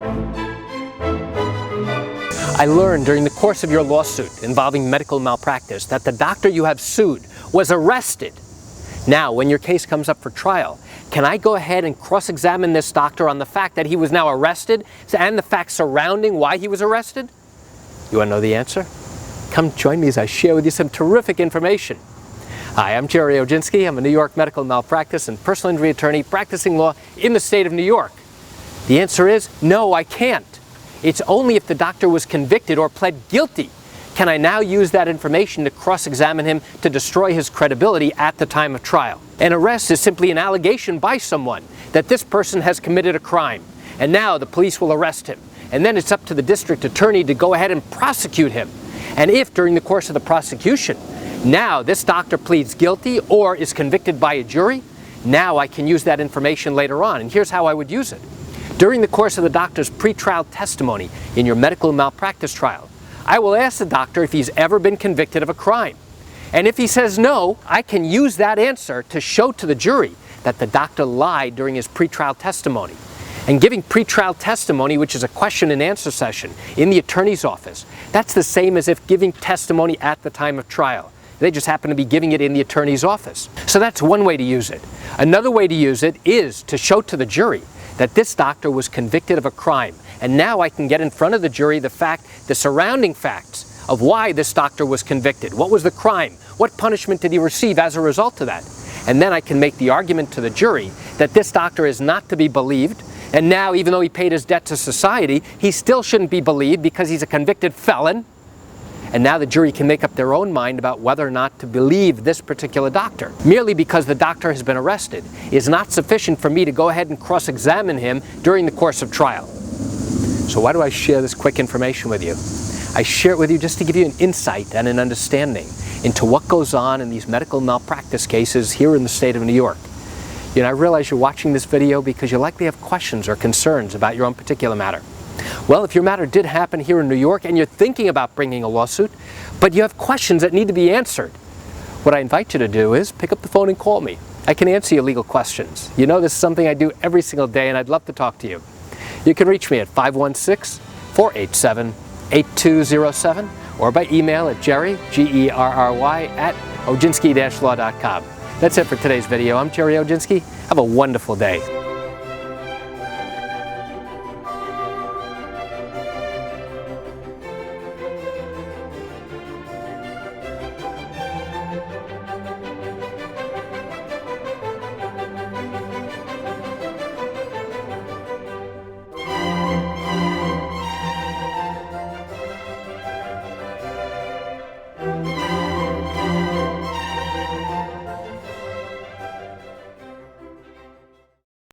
I learned during the course of your lawsuit involving medical malpractice that the doctor you have sued was arrested. Now, when your case comes up for trial, can I go ahead and cross-examine this doctor on the fact that he was now arrested and the facts surrounding why he was arrested? You want to know the answer? Come join me as I share with you some terrific information. Hi, I'm Gerry Oginski. I'm a New York medical malpractice and personal injury attorney practicing law in the state of New York. The answer is no, I can't. It's only if the doctor was convicted or pled guilty can I now use that information to cross-examine him to destroy his credibility at the time of trial. An arrest is simply an allegation by someone that this person has committed a crime, and now the police will arrest him. And then it's up to the district attorney to go ahead and prosecute him. And if during the course of the prosecution, now this doctor pleads guilty or is convicted by a jury, now I can use that information later on. And here's how I would use it. During the course of the doctor's pretrial testimony in your medical malpractice trial, I will ask the doctor if he's ever been convicted of a crime. And if he says no, I can use that answer to show to the jury that the doctor lied during his pretrial testimony. And giving pretrial testimony, which is a question and answer session in the attorney's office, that's the same as if giving testimony at the time of trial. They just happen to be giving it in the attorney's office. So that's one way to use it. Another way to use it is to show to the jury that this doctor was convicted of a crime. And now I can get in front of the jury the surrounding facts of why this doctor was convicted. What was the crime? What punishment did he receive as a result of that? And then I can make the argument to the jury that this doctor is not to be believed. And now, even though he paid his debt to society, he still shouldn't be believed because he's a convicted felon. And now the jury can make up their own mind about whether or not to believe this particular doctor. Merely because the doctor has been arrested is not sufficient for me to go ahead and cross-examine him during the course of trial. So why do I share this quick information with you? I share it with you just to give you an insight and an understanding into what goes on in these medical malpractice cases here in the state of New York. You know, I realize you're watching this video because you likely have questions or concerns about your own particular matter. Well, if your matter did happen here in New York and you're thinking about bringing a lawsuit, but you have questions that need to be answered, what I invite you to do is pick up the phone and call me. I can answer your legal questions. You know, this is something I do every single day, and I'd love to talk to you. You can reach me at 516-487-8207 or by email at Gerry, G-E-R-R-Y, at oginski-law.com. That's it for today's video. I'm Gerry Oginski. Have a wonderful day.